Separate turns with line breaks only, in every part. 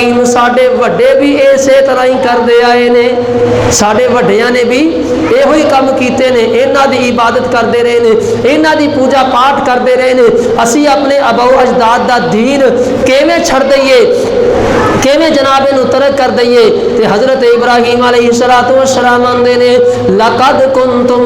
ابراہیم ساڈے وڈے بھی اسی طرح ہی کردے آئے نے ساڈے وڈیاں نے بھی ਇਹੋ ਹੀ ਕੰਮ ਕੀਤੇ ਨੇ ਇਹਨਾਂ ਦੀ ਇਬਾਦਤ ਕਰਦੇ ਰਹੇ ਨੇ ਇਹਨਾਂ ਦੀ ਪੂਜਾ ਪਾਠ ਕਰਦੇ ਰਹੇ ਨੇ ਅਸੀਂ ਆਪਣੇ ਅਬਾਉ ਅਜਦਾਦ ਦਾ ਦੀਨ ਕਿਵੇਂ ਛੱਡ ਦਈਏ ਕਿਵੇਂ ਜਨਾਬ ਇਹਨੂੰ ਤਰਕ ਕਰ ਦਈਏ ਤੇ ਹਜ਼ਰਤ ਇਬਰਾਹੀਮ ਅਲੈਹਿਸਸਲਾਤੁ ਵਸਸਲਾਮ ਆਂਦੇ ਨੇ ਲਕਦ ਕੁੰਤੁਮ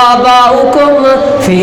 ਆਬਾਉਕੁਮ ਫੀ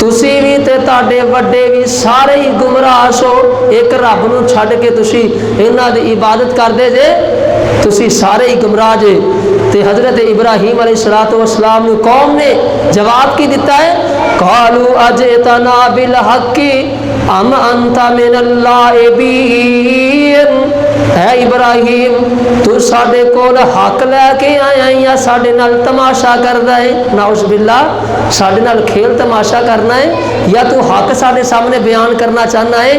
ਤੁਸੀਂ ਵੀ ਤੇ ਤੁਹਾਡੇ ਵੱਡੇ ਵੀ ਸਾਰੇ ਹੀ ਗੁੰਮਰਾਹ ਸੋ ਇੱਕ ਰੱਬ ਨੂੰ ਛੱਡ ਕੇ ਤੁਸੀਂ ਇਹਨਾਂ ਦੀ ਇਬਾਦਤ ਕਰਦੇ ਜੇ ਤੁਸੀਂ ਸਾਰੇ ਹੀ ਗੁੰਮਰਾਹ ਜੇ ਤੇ ਹਜ਼ਰਤ ਇਬਰਾਹੀਮ ਅਲੈਹਿਸਸਲਾਤੁ ਵਸਸਲਾਮ ਨੂੰ ਕੌਮ ਨੇ ਜਵਾਬ ਕੀ ਦਿੱਤਾ ਹੈ ਕਾਲੂ ਅਜਤਨਾ ਬਿਲ ਹੱਕੀ ਅਮ ਅੰਤ ਮਿਨਲ ਲਾਇਬੀਨ ہے ابراہیم تو ساڈے کول حق لے کے آیا یا ساڈے نال تماشا کردا ہے نعوذ باللہ ساڈے نال کھیل تماشا کرنا ہے یا تو حق ساڈے سامنے بیان کرنا چاہنا ہے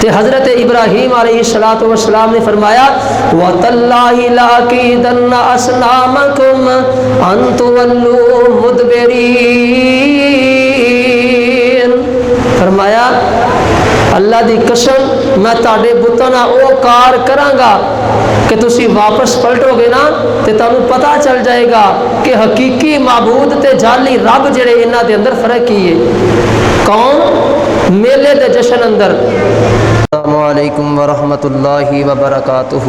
تے حضرت ابراہیم علیہ السلام نے فرمایا وَتَاللَّهِ لَأَكِيدَنَّ أَصْنَامَكُمْ أَن تُوَلُّوا مُدْبِرِينَ فرمایا اللہ دی قسم میں تاڑے بتانا او کار کرانگا کہ تسی واپس پلٹو گے نا تے تانوں پتہ چل جائے گا کہ حقیقی معبود تے جعلی رب جڑے انہاں دے اندر فرق کی ہے کون میلے دے جشن اندر السلام علیکم ورحمۃ اللہ وبرکاتہ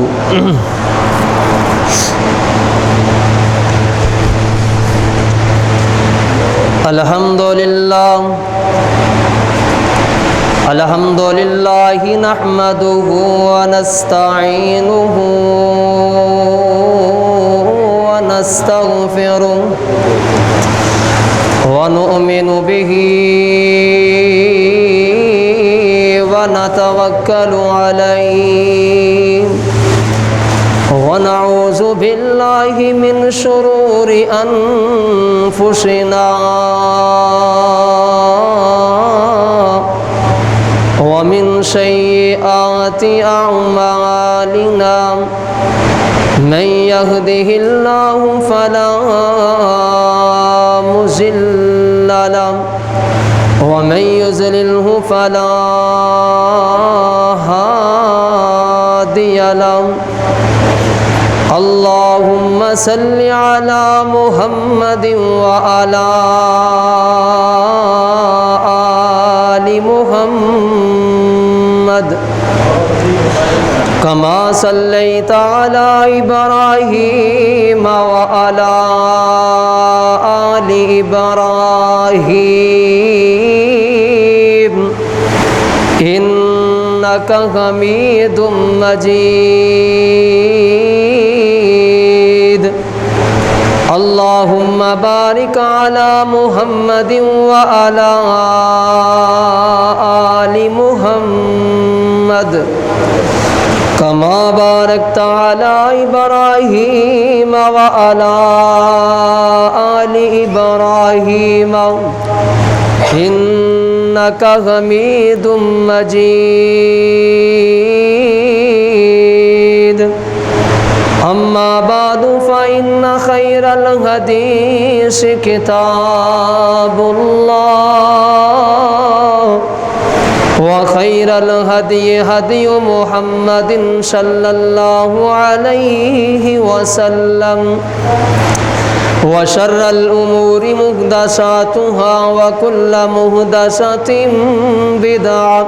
الحمدللہ الحمد للہ نحمده ونستعینه ونستغفره ونؤمن به ونتوکل علیہ ونعوذ باللہ من شرور انفسنا ومن سيئات أعمالنا من يهده الله فلا مضل له ومن يضلله فلا هادي له اللهم صل على محمد وعلى آل محمد كما صليت على إبراهيم وعلى آل إبراهيم إنك حميد مجيد اللهم بارك على محمد وعلى آل محمد كما باركت على إبراهيم وعلى آل إبراهيم إنك حميد مجيد أما بعد فإن خير الحديث كتاب الله وخير الهدي هدي محمد صلى الله عليه وسلم وشر الأمور محدثاتها وكل محدثة بدعة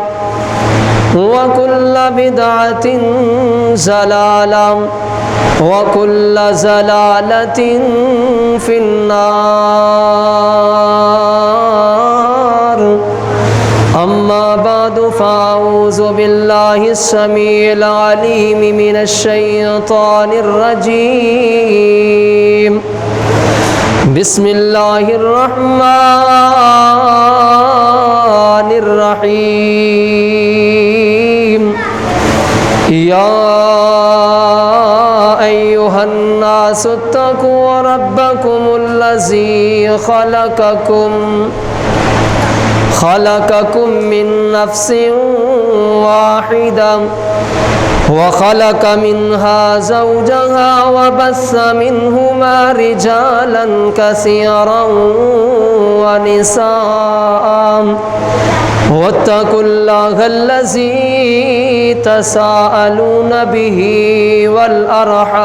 وكل بدعة ضلالة وكل ضلالة في النار أما بعد فأعوذ بالله السميع العليم من الشيطان الرجيم بسم الله الرحمن الرحيم يا أيها الناس اتقوا ربكم الذي خلقكم من نفس واحدة وخلق منها زوجها وبث منهما رجالا كثيرا ونساء واتقوا الله الذي تساءلون به والأرحام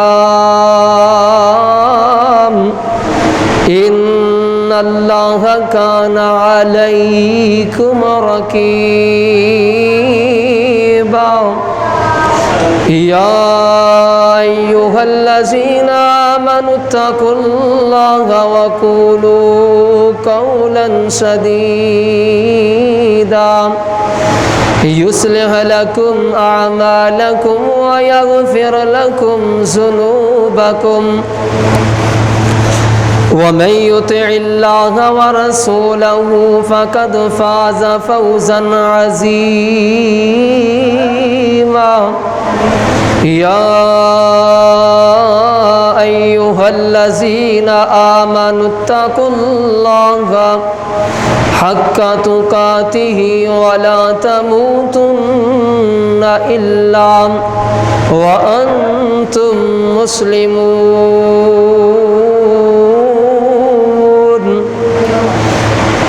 إن الله كان عليكم رقيبا يا أيها الذين آمنوا اتقوا الله وقولوا قولا سديدا يصلح لكم أعمالكم ويغفر لكم ذنوبكم ومن يطع الله ورسوله فقد فاز فوزا عظيما يا أيها الذين آمنوا اتقوا الله حق تقاته ولا تموتن إلا وأنتم مسلمون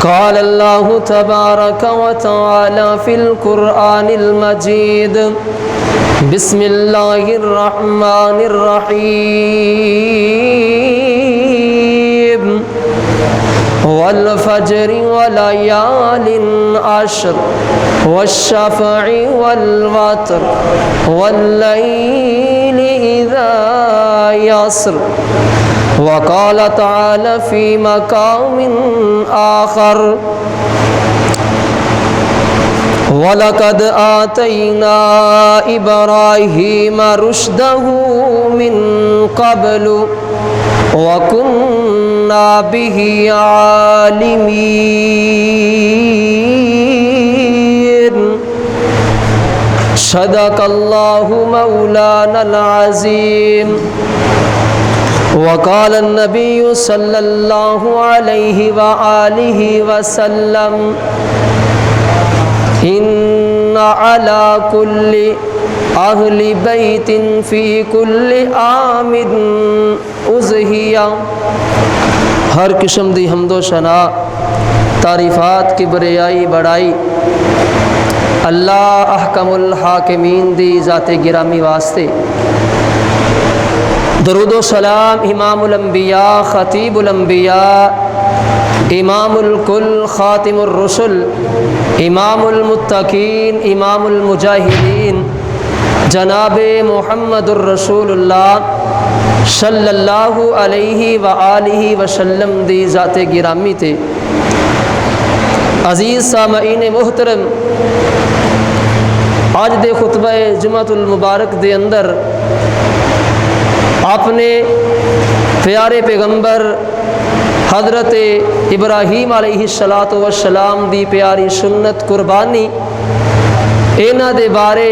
قال الله تبارك وتعالى في القرآن المجيد بسم الله الرحمن الرحيم والفجر وليال عشر والشفع والوتر والليل إذا يسر وقال تعالى في مقام آخر وَلَقَدْ آتَيْنَا إِبْرَاهِيمَ رُشْدَهُ مِنْ قَبْلُ وَكُنَّا بِهِ عَالِمِينَ صدق الله مولانا العظيم وقال النبي صلى الله عليه وآله وسلم إن على كل أهل بيت في كل عام أضحية ہر قسم دی حمد و ثنا تعریفات کی بریائی بڑائی اللہ احکم الحاکمین دی ذات گرامی واسطے درود و سلام امام الانبیاء خطیب الانبیاء امام الکل خاتم الرسل امام المتقین امام المجاہدین جناب محمد الرسول اللہ صلی اللہ علیہ وآلہ وسلم دی ذات گرامی تے عزیز سامعین محترم آج دے خطبہ جمعۃ المبارک دے اندر آپ نے پیارے پیغمبر حضرت ابراہیم علیہ السلام دی پیاری سنت قربانی اینا دے بارے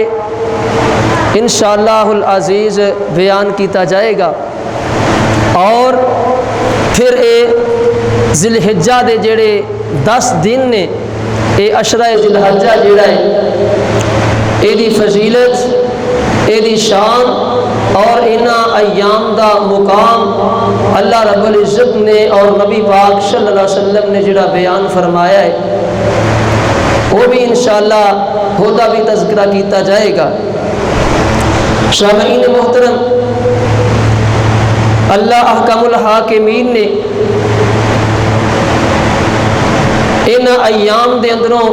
انشاءاللہ العزیز بیان کیتا جائے گا اور پھر اے ذی الحجہ دے جڑے 10 دن نے اے عشرہ ذی الحجہ جڑا ہے اے دی فضیلت اے دی شان اور انہاں ایام دا مقام اللہ رب العزت نے اور نبی پاک صلی اللہ علیہ وسلم نے جڑا بیان فرمایا ہے وہ بھی انشاءاللہ ہوتا بھی تذکرہ کیتا جائے گا سامعین محترم اللہ احکم الحاکمین نے ان ایام دے اندروں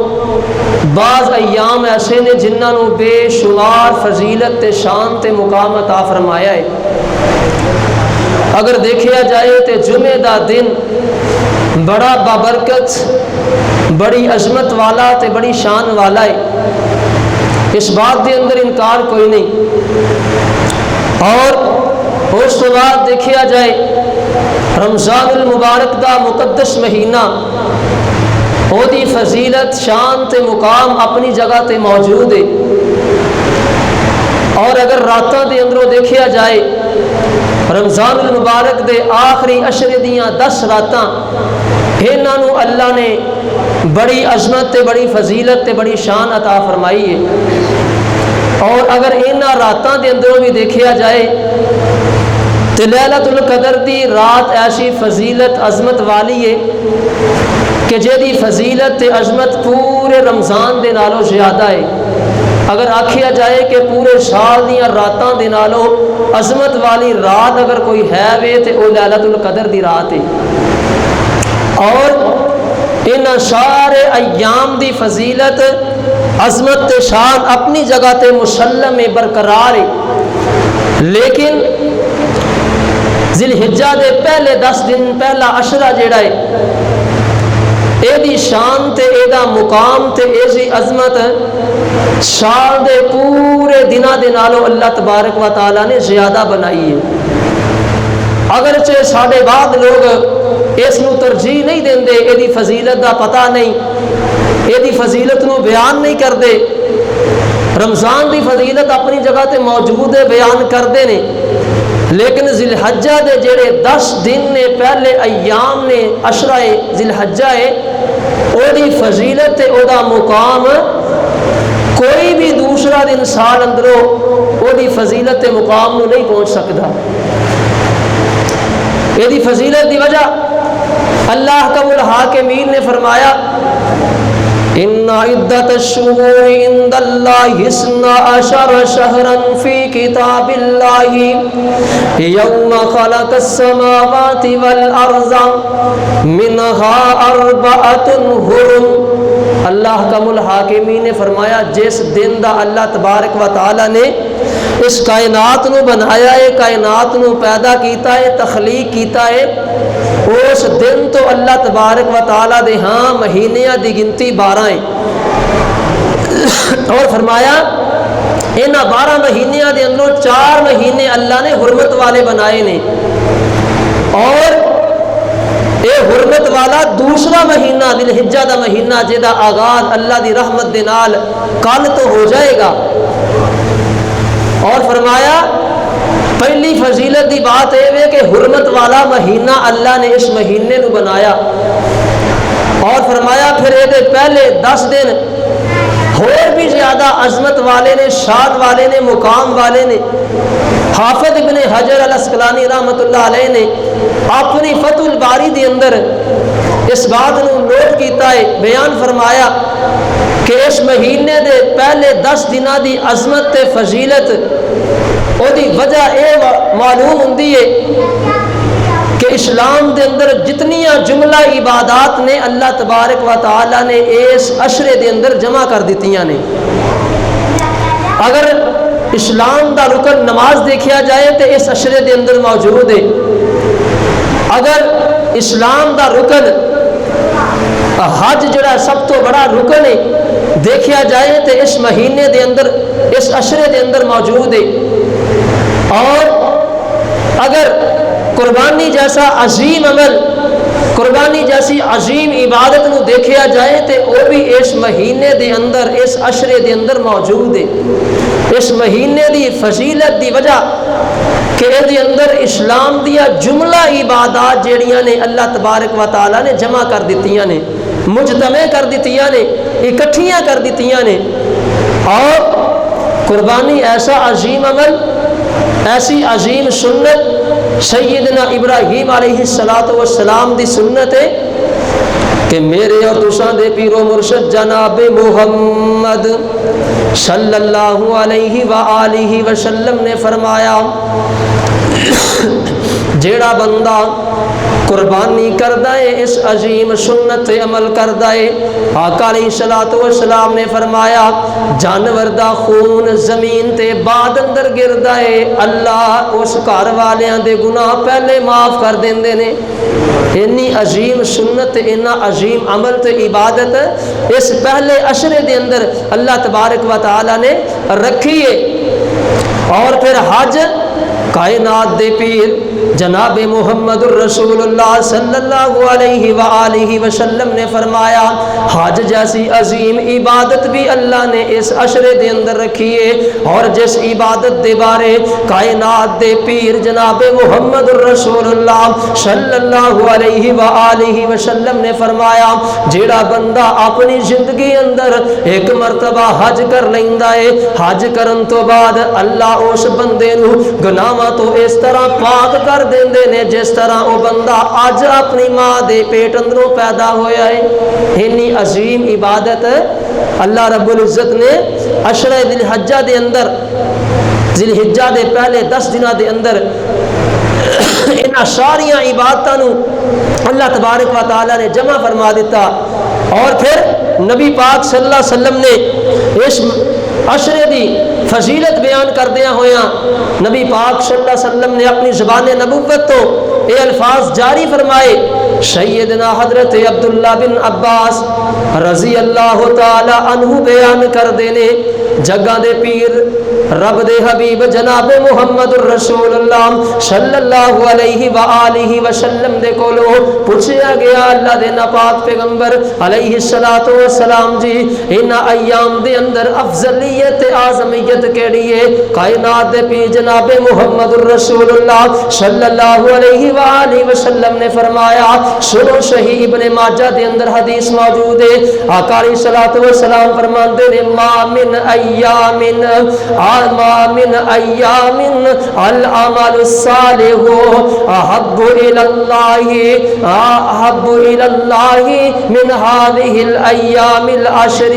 بعض ایام ایسے نے جنہاں نو بے شمار فضیلت تے شان تے مقام عطا فرمایا ہے اگر دیکھیا جائے تے جمعہ دا دن بڑا بابرکت بڑی عظمت والا تے بڑی شان والا ہے اس بات دے اندر انکار کوئی نہیں اور اس کے بعد دیکھیا جائے رمضان المبارک دا مقدس مہینہ وہ دی فضیلت شان تے مقام اپنی جگہ تے موجود ہے اور اگر راتاں دے اندروں دیکھیا جائے رمضان المبارک دے آخری عشرے دیاں 10 راتاں انہاں نو اللہ نے بڑی عظمت تے بڑی فضیلت تے بڑی شان عطا فرمائی ہے اور اگر انہاں راتاں دے اندروں بھی دیکھیا جائے تے لیلۃ القدر دی رات ایسی فضیلت عظمت والی ہے کہ جیدی فضیلت تے عظمت پورے رمضان دے نالوں زیادہ ہے۔ اگر آکھیا جائے کہ پورے سال دیاں راتاں دے نالوں عظمت والی رات اگر کوئی ہے وے تے او لیلۃ القدر دی رات ہے۔ اور ان سارے ایام دی فضیلت عظمت تے شان اپنی جگہ تے مسلم برقرار ہے، لیکن ذی الحجہ دے پہلے 10 دن پہلا عشرہ جیڑا ہے اے دی شان تے اے دا مقام تے اے دی عظمت سال دے پورے دناں دے نالوں اللہ تبارک و تعالی نے زیادہ بنائی ہے۔ اگرچہ ساڈے بعد لوگ اس نو ترجیح نہیں دیندے، اے دی فضیلت دا پتہ نہیں، اے دی فضیلت نو بیان نہیں کردے۔ رمضان دی فضیلت اپنی جگہ تے موجود ہے، بیان کردے نے، لیکن ذی الحجہ دے جڑے 10 دن نے پہلے ایام نے عشرہ ذی الحجہ ہے او دی فضیلت تے او دا مقام کوئی بھی دوسرا دن سال اندروں او دی فضیلت تے مقام نو نہیں پہنچ سکتا۔ یہ دی فضیلت دی وجہ اللہ احکم الحاکمین نے فرمایا ان عدت الشہور عند اللہ 12 شہرا فی کتاب اللہ یوم خلق السماوات والارض منها 4 حرم۔ اللہ احکم الحاکمین نے فرمایا جس دن دا اللہ تبارک و تعالی نے اس کائنات نو بنایا ہے، کائنات نو پیدا کیتا ہے، تخلیق کیتا ہے، اس دن تو اللہ تبارک و تعالی دے ہاں مہینیاں دی گنتی 12 ہے۔ اور فرمایا انہاں 12 مہینیاں دے اندروں 4 مہینے اللہ نے حرمت والے بنائے نے، اور اے حرمت والا دوسرا مہینہ ذی الحجہ دا مہینہ جدا آغاز اللہ دی رحمت دے نال کل تو ہو جائے گا۔ اور فرمایا پہلی فضیلت دی بات ہے کہ حرمت والا مہینہ اللہ نے اس مہینے نو بنایا، اور فرمایا پھر یہ پہلے 10 دن اور بھی زیادہ عظمت والے نے، شان والے نے، مقام والے نے۔ حافظ ابن حجر الاسقلانی رحمۃ اللہ علیہ نے اپنی فتح الباری دی اندر اس بات نو نوٹ کیتا ہے، بیان فرمایا کہ اس مہینے دے پہلے 10 دنوں دی عظمت تے فضیلت او دی وجہ اے معلوم ہوندی ہے کہ اسلام دے اندر جتنیاں جملہ عبادات نے اللہ تبارک و تعالی نے اس عشرے دے اندر جمع کر دیتیاں نے۔ اگر اسلام دا رکن نماز دیکھیا جائے تو اس عشرے دے اندر موجود ہے، اگر اسلام دا رکن حج جڑا سب تو بڑا رکن ہے دیکھیا جائے تو اس مہینے دے اندر اس عشرے دے اندر موجود ہے، اور اگر قربانی جیسا عظیم عمل، قربانی جیسی عظیم عبادت نو دیکھیا جائے تو وہ بھی اس مہینے دے اندر اس عشرے دے اندر موجود ہے۔ اس مہینے دی فضیلت دی وجہ کہ اے دے اندر اسلام دیا جملہ عبادات جیڑیاں نے اللہ تبارک و تعالی نے جمع کر دیتیاں نے، مجتمع کر دیتیاں نے، اکٹھیاں کر دیتیاں نے۔ اور قربانی ایسا عظیم عمل، ایسی عظیم سنت سیدنا ابراہیم علیہ السلام دی سنت ہے کہ میرے اور تساں دے پیر و مرشد جناب محمد صلی اللہ علیہ وآلہ وسلم نے فرمایا جیڑا بندہ قربانی کردہ ہے اس عظیم سنت عمل کردہ ہے، آقا علیہ السلام نے فرمایا جانور دا خون زمین تے بعد اندر گردہ ہے، اللہ اس گھر والیاں دے گناہ پہلے معاف کر دیندے نے۔ انی عظیم سنت، اتنا عظیم عمل تے عبادت اس پہلے عشرے دے اندر اللہ تبارک و تعالی نے رکھی ہے۔ اور پھر حج کائنات دے پیر جناب محمد الرسول اللہ صلی اللہ علیہ وآلہ وسلم نے فرمایا حج جیسی عظیم عبادت بھی اللہ نے اس عشرے دے اندر رکھی ہے، اور جس عبادت دے بارے کائنات دے پیر جناب محمد الرسول اللہ صلی اللہ علیہ وآلہ وسلم نے فرمایا جیڑا بندہ اپنی زندگی اندر ایک مرتبہ حج کر لیندا ہے، حج کرن تو بعد اللہ اس بندے نو گناہاں تو اس طرح پاک کر دیندے نے جس طرح وہ بندہ اج اپنی ماں دے پیٹ اندروں پیدا ہویا ہے۔ اتنی عظیم عبادت اللہ رب العزت نے عشرہ ذی الحجہ دے اندر، ذی الحجہ دے پہلے 10 دنوں دے اندر ان ساریاں عبادتاں نو اللہ تبارک و تعالی نے جمع فرما دیتا، اور پھر نبی پاک صلی اللہ علیہ وسلم نے اس عشرے دی فضیلت بیان کردیاں ہویاں نبی پاک صلی اللہ علیہ وسلم نے اپنی زبان نبوت تو یہ الفاظ جاری فرمائے۔ سیدنا حضرت عبداللہ بن عباس رضی اللہ تعالی عنہ بیان کر دینے، جگہ دے پیر رب دے حبیب جناب محمد الرسول اللہ صلی اللہ علیہ وآلہ وسلم دے کولو پوچھیا گیا اللہ دے ناپاک پیغمبر علیہ الصلوۃ والسلام جی ان ایام دے اندر افضلیت اعظمیت کیڑی ہے؟ کائنات دے پیر جناب محمد الرسول اللہ صلی اللہ علیہ وآلہ وسلم نے فرمایا، سنو صحیح ابن ماجہ دے اندر حدیث موجود ہے، آقا علیہ الصلوۃ والسلام فرماتے ہیں ما من ایام العمل الصالح احب الى اللہ من هذه الايام العشر۔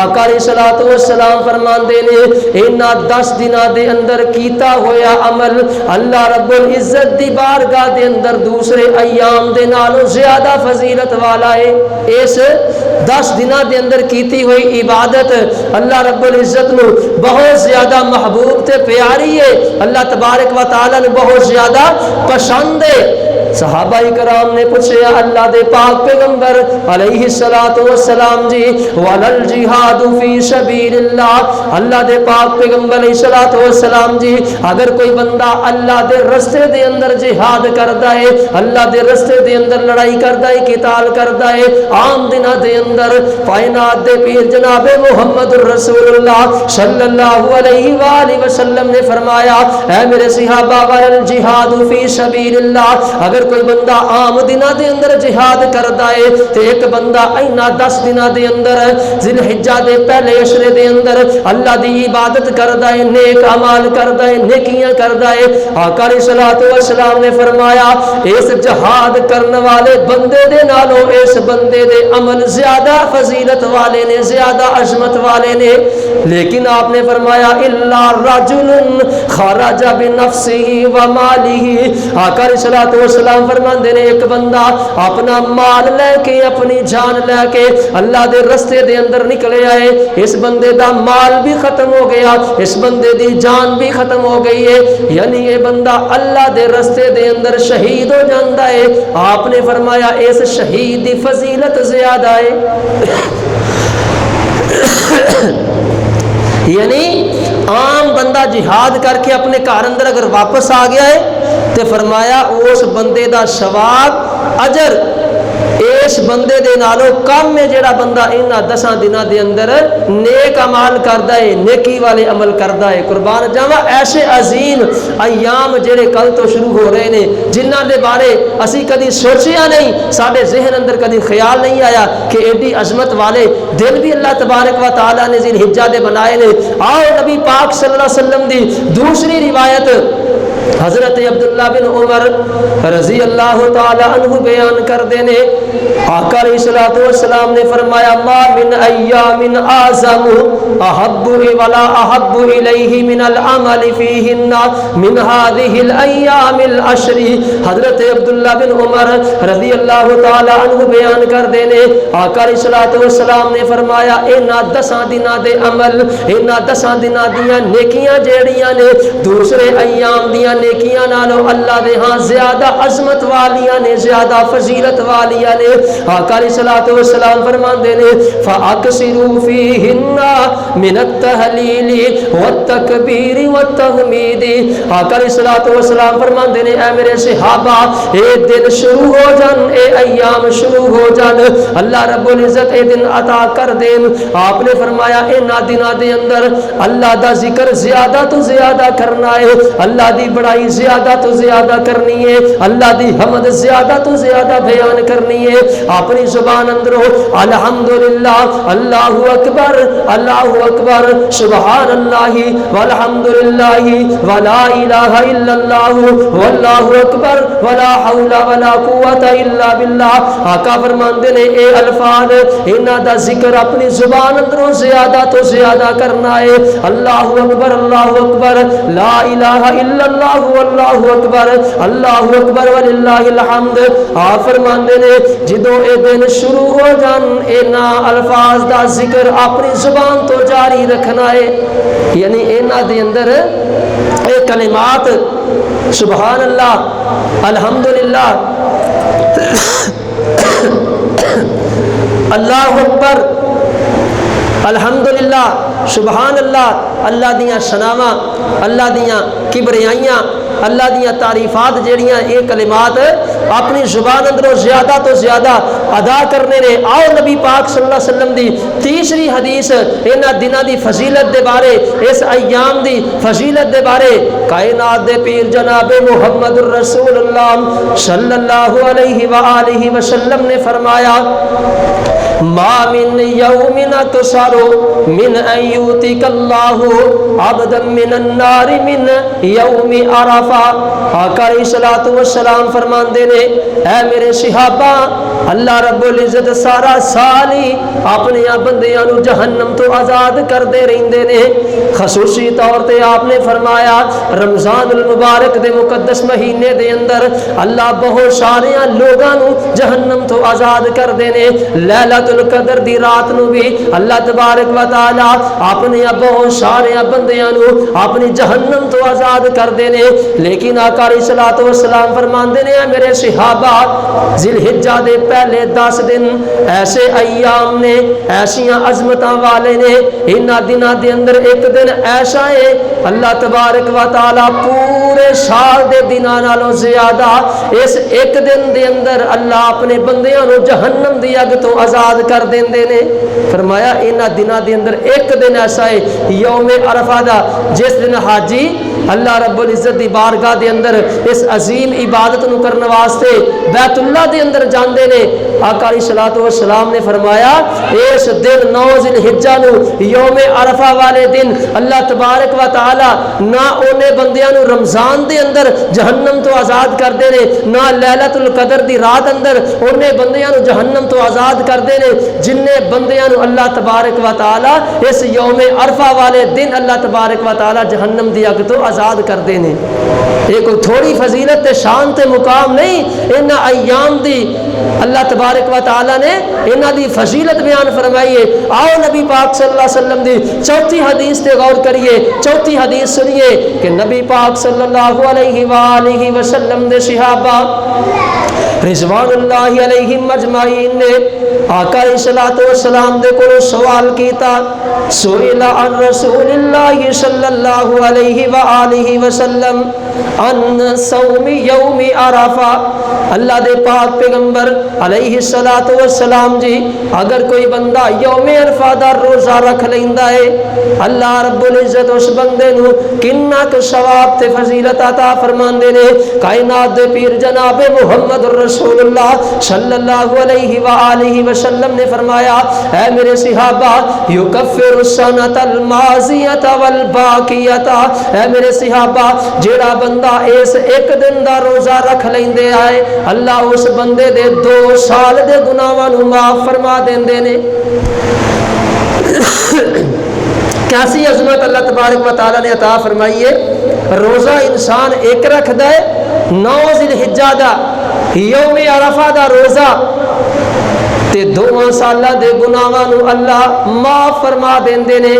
آقا علیہ الصلوۃ والسلام فرماندے نے انہاں 10 دناں دے اندر کیتا ہویا عمل اللہ رب العزت دی بارگاہ دے اندر دوسرے ایام دے نالوں زیادہ فضیلت والا ہے۔ اس 10 دناں دے اندر کیتی ہوئی عبادت اللہ رب العزت نو بہت زیادہ محبوب تے پیاری ہے، اللہ تبارک و تعالی نے بہت زیادہ پسند ہے۔ صحابہ کرام نے پوچھا اللہ دے پاک پیغمبر علیہ الصلوۃ والسلام جی ولل جہاد فی سبیل اللہ، اللہ دے پاک پیغمبر علیہ الصلوۃ والسلام جی اگر کوئی بندہ اللہ دے رستے دے اندر جہاد کردا ہے، اللہ دے رستے دے اندر لڑائی کردا ہے، قتال کردا ہے عام دنوں دے اندر، کائنات دے پیر جناب محمد الرسول اللہ صلی اللہ علیہ وآلہ وسلم نے فرمایا اے میرے صحابہ ولل جہاد فی سبیل اللہ، اگر کوئی بندہ عام دنوں دے اندر جہاد کردا ہے تے ایک بندہ اینا 10 دنوں دے اندر ذی الحجہ دے پہلے عشرے دے اندر اللہ دی عبادت کردا ہے، نیک اعمال کردا ہے، نیکیاں کردا ہے، آقا علیہ الصلوۃ والسلام نے فرمایا اس جہاد کرنے والے بندے دے نالوں اس بندے دے عمل زیادہ فضیلت والے نے، زیادہ عظمت والے نے۔ لیکن آپ نے فرمایا الا رجل خرج بنفسه وماله، آقا علیہ الصلوۃ والسلام فرماندے نے ایک بندہ اپنا مال لے کے اپنی جان لے کے اللہ دے رستے دے اندر نکلے آئے، اس بندے دا مال بھی ختم ہو گیا، اس بندے دی جان بھی ختم ہو گئی ہے، یعنی یہ بندہ اللہ دے رستے دے اندر شہید ہو جاندا ہے۔ آپ نے فرمایا اس شہید دی فضیلت زیادہ ہے۔ یعنی عام بندہ جہاد کر کے اپنے گھر اندر اگر واپس آ گیا ہے تے فرمایا اس بندے دا ثواب اجر اس بندے دے نالوں کم ہے جڑا بندہ انہاں 10 دنوں دے اندر نیک اعمال کردا ہے، نیکی والے عمل کردا ہے۔ قربان جاواں ایسے عظیم ایام جڑے کل تو شروع ہو رہے نے جنہاں دے بارے اسی کدی سوچیا نہیں، ساڈے ذہن اندر کدی خیال نہیں آیا کہ ایڈی عظمت والے دن بھی اللہ تبارک و تعالی نے ذی الحجہ دے بنائے نے۔ آؤ نبی پاک صلی اللہ علیہ وسلم دی دوسری روایت حضرت عبداللہ بن عمر رضی اللہ تعالی عنہ بیان کر دینے، آقا علیہ الصلوۃ والسلام نے فرمایا ما من ایام اعظم احب ولا احب الیہ من العمل فیہن من هذه الایام العشر۔ حضرت عبداللہ بن عمر رضی اللہ تعالی عنہ بیان کر دینے، آقا علیہ الصلوۃ والسلام نے فرمایا انہاں 10 دنوں دے عمل، انہاں 10 دنوں دیاں نیکیاں جیڑیاں نے دوسرے ایام دیاں نیکیاں نالوں اللہ دے ہاں زیادہ عظمت والیاں نے، زیادہ فضیلت والیاں نے۔ آقا علیہ الصلوۃ والسلام فرماندے نے فاکثروا فیہن من التہلیل والتکبیر والتحمید۔ آقا علیہ الصلوۃ والسلام فرماندے نے اے میرے صحابہ اے دن شروع ہو جان، اے ایام شروع ہو جان، اللہ رب العزت اے دن عطا کر دین۔ آپ نے فرمایا انہاں دنوں دے اندر اللہ دا ذکر زیادہ تو زیادہ کرنا ہے، اللہ دی بڑائی زیادہ تو زیادہ کرنی ہے، اللہ دی حمد زیادہ تو زیادہ بیان کرنی ہے۔ اپنی زبان اندروں الحمدللہ، اللہ اکبر، اللہ اکبر، سبحان اللہ والحمدللہ ولا الہ الا اللہ واللہ اکبر ولا حول ولا قوت الا باللہ۔ آقا فرماندے نے اے الفاظ انہاں دا ذکر اپنی زبان اندروں زیادہ تو زیادہ کرنا ہے۔ اللہ اکبر، اللہ اکبر، لا الہ الا اللہ واللہ اکبر، اللہ اکبر وللہ الحمد۔ آپ فرماندے نے جدوں اے دن شروع ہو جان انہاں الفاظ دا ذکر اپنی زبان تو جاری رکھنا ہے، یعنی انہاں دے اندر اے کلمات سبحان اللہ، الحمدللہ، اللہ اکبر، الحمدللہ، سبحان اللہ، اللہ دیاں شناواں، اللہ دیاں کبریائیاں، اللہ دیاں تعریفات جڑیاں یہ کلمات اپنی زبان اندروں زیادہ تو زیادہ ادا کرنے نے۔ آؤ نبی پاک صلی اللہ علیہ وسلم دی تیسری حدیث انہاں دنوں دی فضیلت دے بارے، اس ایام دی فضیلت دے بارے کائنات دے پیر جناب محمد الرسول اللہ صلی اللہ علیہ وآلہ وسلم نے فرمایا ما من یوم اکثر من ان یؤتیک اللہ عبدا من النار من یوم عرفہ۔ آقا علیہ الصلوۃ والسلام فرماندے نے اے میرے صحابہ، اللہ رب العزت سارا سال ہی اپنے بندیاں نو جہنم تو آزاد کردے رہندے نے۔ خصوصی طور تے آپ نے فرمایا رمضان المبارک دے مقدس مہینے دے اندر اللہ بہت سارے لوگاں نو جہنم تو آزاد کردے نے۔ لیلۃ القدر دی رات نو بھی اللہ تبارک و تعالی اپنے بہت سارے بندیاں نو اپنی جہنم تو آزاد کردے نے۔ لیکن آقا علیہ الصلوۃ والسلام فرماندے نے میرے صحابہ ذی الحجہ دے پہلے 10 دن ایسے ایام نے، ایسیاں عظمتاں والے نے، انہاں دنوں دے اندر ایک دن ایسا ہے اللہ تبارک و تعالی پورے سال دے دناں نالوں زیادہ اس ایک دن دے اندر اللہ اپنے بندیاں نو جہنم دی اگ تو آزاد کر دیندے نے۔ فرمایا انہاں دنوں دے اندر ایک دن ایسا ہے یوم عرفہ دا، جس دن حاجی اللہ رب العزت دی بارگاہ دے اندر اس عظیم عبادت نو کرنے واسطے بیت اللہ دے اندر جاندے نے۔ آقا علیہ الصلوۃ والسلام نے فرمایا اس دن 9 ذی الحجہ نو یوم عرفہ والے دن اللہ تبارک و تعالی نہ اونے بندیاں نو رمضان دے اندر جہنم تو آزاد کردے نے، نہ لیلۃ القدر دی رات اندر اونے بندیاں نو جہنم تو آزاد کردے نے جننے بندیاں نو اللہ تبارک و تعالی اس یوم عرفہ والے دن اللہ تبارک و تعالی جہنم دی اگ تو آزاد کردے نے۔ یہ کوئی تھوڑی فضیلت تے شان تے مقام نہیں، انہاں ایام دی اللہ تبارک و تعالی نے انہاں دی فضیلت بیان فرمائی ہے۔ آؤ نبی پاک صلی اللہ علیہ وسلم دی چوتھی حدیث تے غور کریے، چوتھی حدیث سنیے کہ نبی پاک صلی اللہ علیہ وآلہ وسلم دے صحابہ رضوان اللہ علیہم اجمعین نے آقا علیہ الصلوۃ والسلام دے کولوں سوال کیتا، سئل عن رسول اللہ صلی اللہ علیہ وآلہ وسلم عن صوم یوم عرفہ۔ اللہ دے پاک پیغمبر علیہ الصلوۃ والسلام جی اگر کوئی بندہ یوم عرفہ دا روزہ رکھ لیندا ہے اللہ رب العزت اس بندے نو کنا کہ ثواب تے فضیلت عطا فرماندے نے۔ کائنات دے پیر جناب محمد رسول اللہ صلی اللہ علیہ وآلہ وسلم نے فرمایا اے میرے صحابہ یکفر السنۃ الماضیۃ والباقیۃ، اے میرے صحابہ جیڑا بندہ اس ایک دن دا روزہ رکھ لیندے آئے اللہ اس بندے دے 2 سال دے گناہاں نو معاف فرما دیندے نے۔ کیسی عظمت اللہ تبارک و تعالی نے عطا فرمائی ہے۔ روزہ انسان ایک رکھدا ہے 9 ذی الحجہ دا یوم عرفہ دا روزہ تے 2 سالاں دے گناہاں نو اللہ معاف فرما دیندے نے۔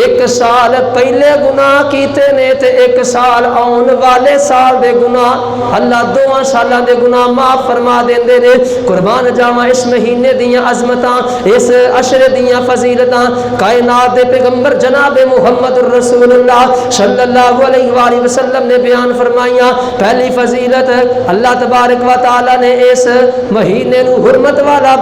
1 سال پہلے گناہ کیتے نے تے 1 سال آن والے سال دے گناہ اللہ 2 سالاں دے گناہ معاف فرما دیندے نے۔ قربان جاواں اس مہینے دیاں عظمتاں، اس عشر دیاں فضیلتاں کائنات دے پیغمبر جناب محمد الرسول اللہ صلی اللہ علیہ وآلہ وسلم نے بیان فرمائیاں۔ پہلی فضیلت اللہ تبارک و تعالی نے اس مہینے نو حرمت والا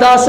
10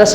10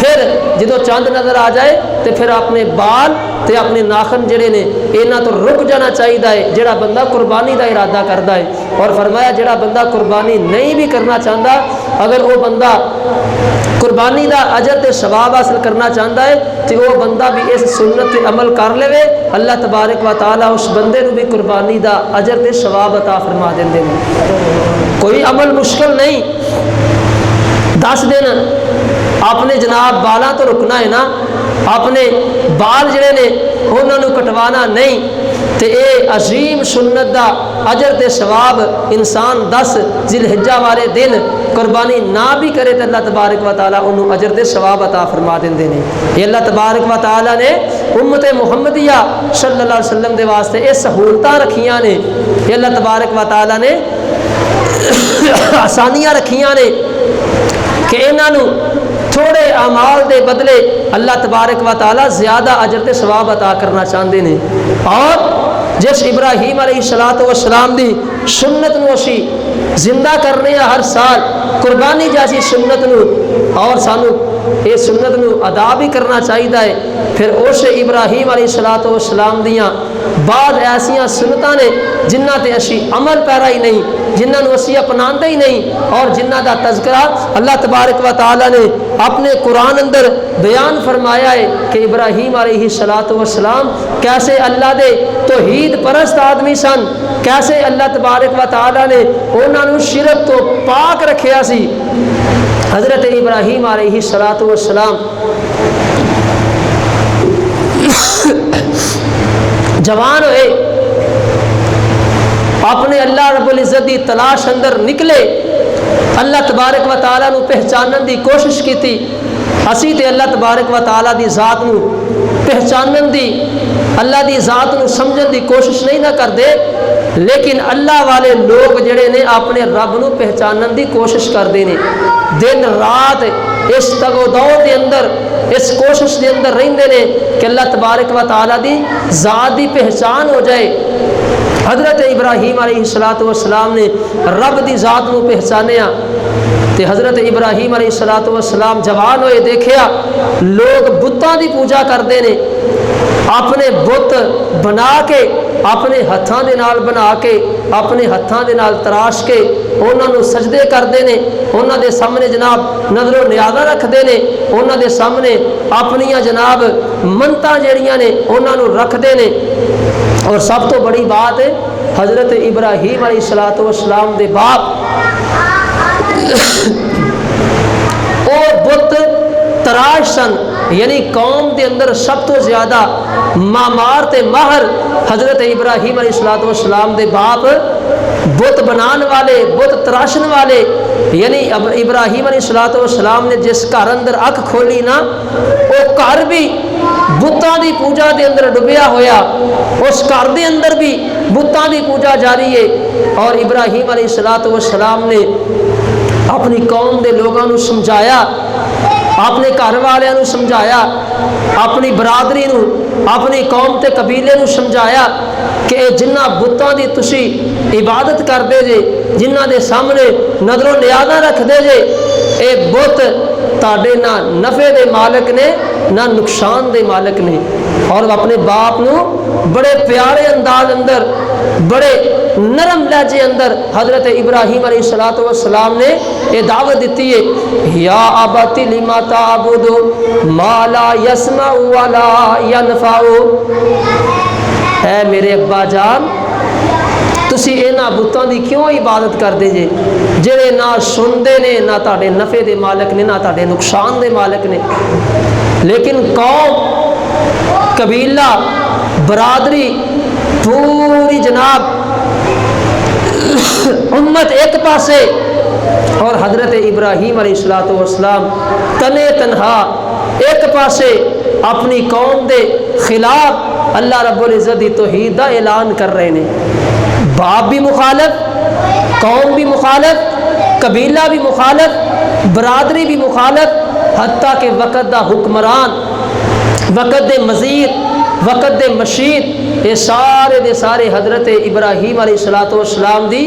پھر جدو چاند نظر آ جائے تو پھر اپنے بال تے اپنے ناخن جڑے نے انہاں تو رک جانا چاہیے جڑا بندہ قربانی دا ارادہ کرتا ہے. اور فرمایا جڑا بندہ قربانی نہیں بھی کرنا چاہتا اگر وہ بندہ قربانی دا اجر تے ثواب حاصل کرنا چاہتا ہے تو وہ بندہ بھی اس سنت تے عمل کر لے اللہ تبارک و تعالی اس بندے نو بھی قربانی دا اجر تے ثواب عطا فرما دیندے نے. کوئی عمل مشکل نہیں. 10 دن اپنے جناب بالاں تو رکنا ہے نا, اپنے بال جڑے نے انہاں نو کٹوانا نہیں. تے اے عظیم سنت دا اجر تے ثواب انسان 10 ذی الحجہ والے دن قربانی نہ بھی کرے تو اللہ تبارک و تعالیٰ انہوں اجر تے ثواب عطا فرما دیندے نے. یہ اللہ تبارک و تعالیٰ نے امت محمدیہ صلی اللہ علیہ وسلم دے واسطے یہ سہولتاں رکھیاں نے. یہ اللہ تبارک و تعالیٰ نے آسانیاں رکھیاں نے کہ انہاں نو تھوڑے اعمال دے بدلے اللہ تبارک و تعالیٰ زیادہ اجر تے ثواب عطا کرنا چاہتے ہیں. اور جس ابراہیم علیہ السلام دی سنت نو اسی زندہ کرنے ہر سال قربانی جیسی سنت نو, اور سانو یہ سنت نو ادا بھی کرنا چاہیے. پھر اس ابراہیم علیہ السلام دیاں بعد ایسیاں سنتاں نے جنہ تے اسی عمل پیرا ہی نہیں, جنہ نو اسی اپناندے ہی نہیں, اور جنہ دا تذکرہ اللہ تبارک و تعالی نے اپنے قرآن اندر بیان فرمایا ہے کہ ابراہیم علیہ السلام کیسے اللہ دے توحید پرست آدمی سن, کیسے اللہ تبارک و تعالی نے انہاں نو شرک تو پاک رکھیا سی. حضرت ابراہیم علیہ السلام جوان ہوئے, اپنے اللہ رب العزت دی تلاش اندر نکلے, اللہ تبارک و تعالیٰ نو پہچانن دی کوشش کی تھی. اسی تے اللہ تبارک و تعالیٰ دی ذات نو پہچانن دی, اللہ دی ذات نو سمجھن دی کوشش نہیں نہ کر دے, لیکن اللہ والے لوگ جڑے نے اپنے رب نو پہچانن دی کوشش کرتے ہیں. دن رات اس تگ و دو دے اندر اس کوشش دے اندر رہندے نے کہ اللہ تبارک و تعالیٰ دی ذات دی پہچان ہو جائے. حضرت ابراہیم علیہ السلام نے رب دی ذات نو پہچانیا تے حضرت ابراہیم علیہ السلام جوان ہوئے, دیکھیا لوگ بتاں دی پوجا کرتے ہیں, اپنے بت بنا کے اپنے ہتھاں دے نال بنا کے اپنے ہتھاں دے نال تراش کے انہاں نو سجدے کرتے ہیں, انہاں دے سامنے جناب نظر و نیازاں رکھتے ہیں, انہاں دے سامنے اپنیاں جناب منتاں جڑیاں نے انہاں نو رکھتے ہیں. اور سب تو بڑی بات ہے حضرت ابراہیم علیہ السلام دے باپ او بت تراش سن, یعنی قوم دے اندر سب تو زیادہ معمار تے ماہر حضرت ابراہیم علیہ السلام دے باپ بت بنان والے, بت تراشن والے. یعنی ابراہیم علیہ السلام نے جس گھر اندر اکھ کھولی نا وہ گھر بھی بتاں دی پوجا دے اندر ڈبیا ہویا, اس گھر دے اندر بھی بتاں دی پوجا جاری ہے. اور ابراہیم علیہ السلام نے اپنی قوم دے لوگاں نو سمجھایا, اپنے گھر والوں نو سمجھایا, اپنی برادری نو اپنی قوم تے قبیلے نو سمجھایا کہ جنہ بتاں دی تسی عبادت کرتے جے, جنہ دے سامنے نظر و نیازاں رکھتے جے, اے بت تاڑے نہ نفع دے مالک نے نہ نقصان دے مالک نے. اور اپنے باپ نو بڑے پیارے انداز اندر بڑے نرم لہجے اندر حضرت ابراہیم علیہ السلام نے یہ دعوت دیتی ہے, یا ابتی لما تعبد ما لا یسمع ولا ینفع. اے میرے ابا جان تسی انہاں بتاں دی کیوں عبادت کرتے جے جڑے نہ سنتے نے نہ تہاڈے نفع دے مالک نے نہ تہاڈے نقصان دے مالک نے. لیکن قوم قبیلہ برادری پوری جناب امت ایک پاسے, اور حضرت ابراہیم علیہ السلام تنے تنہا ایک پاسے اپنی قوم دے خلاف اللہ رب العزت دی توحید دا اعلان کر رہے ہیں. باپ بھی مخالف, قوم بھی مخالف, قبیلہ بھی مخالف, برادری بھی مخالف, حتیٰ کہ وقت دا حکمران, وقت دے مزید, وقت دے مشید, یہ سارے دے سارے حضرت ابراہیم علیہ السلام دی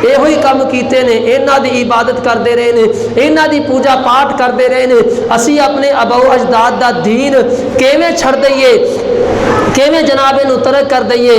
ਇਹੋ ਹੀ ਕੰਮ ਕੀਤੇ ਨੇ, ਇਹਨਾਂ ਦੀ ਇਬਾਦਤ ਕਰਦੇ ਰਹੇ ਨੇ, ਇਹਨਾਂ ਦੀ ਪੂਜਾ ਪਾਠ ਕਰਦੇ ਰਹੇ ਨੇ। ਅਸੀਂ ਆਪਣੇ ਅਬਾਉ ਅਜਦਾਦ ਦਾ ਦੀਨ ਕਿਵੇਂ ਛੱਡ ਦਈਏ, ਕਿਵੇਂ ਜਨਾਬ ਨੂੰ ਤਰਕ ਕਰ ਦਈਏ।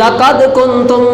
ਲਕਦ ਕੁੰਤੁਮ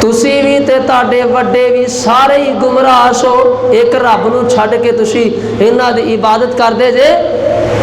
ਤੁਸੀਂ ਵੀ ਤੇ ਤੁਹਾਡੇ ਵੱਡੇ ਵੀ ਸਾਰੇ ਹੀ ਗੁੰਮਰਾਹ ਸੋ। ਇੱਕ ਰੱਬ ਨੂੰ ਛੱਡ ਕੇ ਤੁਸੀਂ ਇਹਨਾਂ ਦੀ ਇਬਾਦਤ ਕਰਦੇ ਜੇ,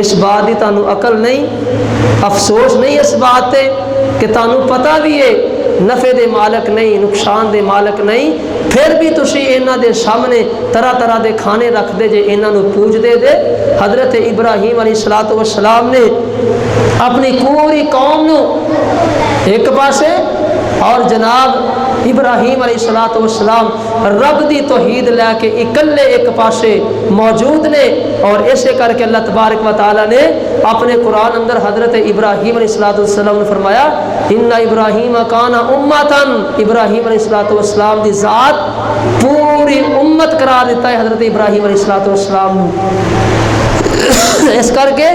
اس بات کی تانوں عقل نہیں، افسوس نہیں اس بات تے کہ تانوں پتہ بھی ہے نفع دے مالک نہیں، نقصان دے مالک نہیں، پھر بھی تسی انہاں دے سامنے طرح طرح دے کھانے رکھ دے جے انہاں نوں پوج دے دے۔ حضرت ابراہیم علیہ السلام نے اپنی پوری قوم نوں ایک پاسے اور جناب ابراہیم علیہ السلام رب دی توحید لے کے اکلے ایک پاسے موجود نے، اور اسے کر کے اللہ تبارک و تعالی نے اپنے قرآن اندر حضرت ابراہیم علیہ السلام نے فرمایا ان ابراہیم کان امتن، ابراہیم علیہ السلام دی ذات پوری امت قرار دیتا ہے حضرت ابراہیم علیہ السلام اس کر کے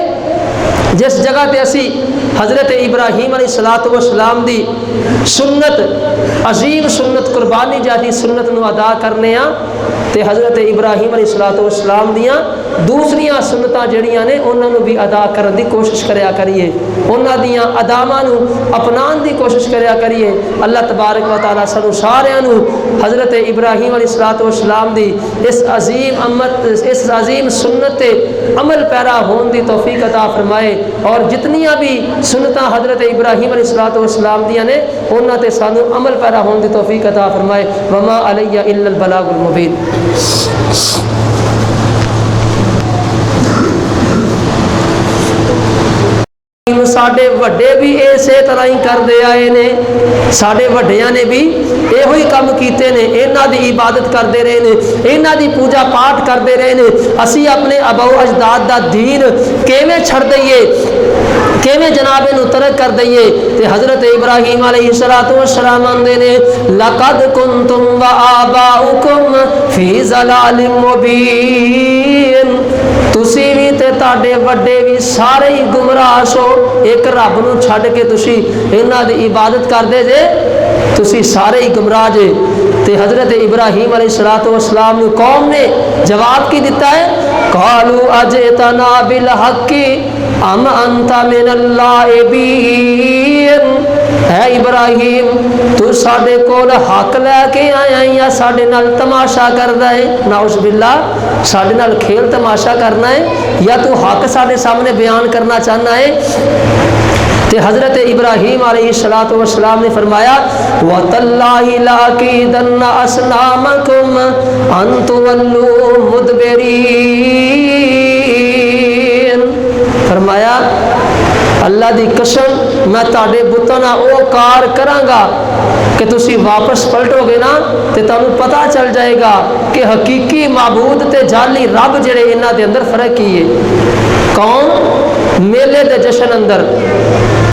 جس جگہ تے اسی حضرت ابراہیم علیہ السلام دی سنت عظیم سنت قربانی جاتی سنت نو ادا کرنے ہاں تے حضرت ابراہیم علیہ السلام دیاں دوسریاں سنتاں جڑیاں نے انہاں نو بھی ادا کرن دی کوشش کریا کریے، انہاں دیاں اداماں نو اپنان دی کوشش کریا کریے۔ اللہ تبارک و تعالی سانو ساریاں نو حضرت ابراہیم علیہ السلام دی اس عظیم سنت تے عمل پیرا ہون دی توفیق عطا فرمائے، اور جتنیاں بھی سنتاں حضرت ابراہیم علیہ السلام دیاں نے انہاں تے سانو عمل پیرا ہون دی توفیق عطا فرمائے۔ وما علی الا البلاغ المبین۔ ساڈے وڈے بھی اسی طرح ہی کردے آئے نے، ساڈے وڈیاں نے بھی یہ ہوئی کام کیتے نے، انہاں دی عبادت کردے رہے نے، انہاں دی پوجا پاٹ کردے رہے نے۔ اسی اپنے اباؤ اجداد دا دین کیویں چھڑ دئیے، کیویں جناب نو ترک کر دئیے؟ تے حضرت ابراہیم علیہ السلام آندے نے لقد کنتم وآباؤکم فی ضلال مبین، تسی بھی تے تاڈے وڈے بھی سارے ہی گمراہ سو، ایک رب نو چھڈ کے تسی انہاں دی عبادت کردے جے، تسی سارے ہی گمراہ جے۔ تے حضرت ابراہیم علیہ السلام نے قوم نے جواب کی دیتا ہے قالوا اجئتنا بالحق ام انت من اللاعبین، اے ابراہیم تو ساڈے کول حق لے کے آیا یا ساڈے نال تماشا کردا ہے؟ نعوذ باللہ، ساڈے نال کھیل تماشا کرنا ہے یا تو حق ساڈے سامنے بیان کرنا چاہنا ہے؟ تے حضرت ابراہیم علیہ السلام نے فرمایا وَتَاللَّهِ لَأَكِيدَنَّ أَصْنَامَكُمْ أَن تُوَلُّوا مُدْبِرِينَ، فرمایا اللہ دی قسم میں تاڑے بتانا او کار کراں گا کہ تسی واپس پلٹو گے نا تے تانوں پتہ چل جائے گا کہ حقیقی معبود تے جعلی رب جڑے انہاں دے اندر فرق کی ہے۔ کون؟ میلے دے جشن اندر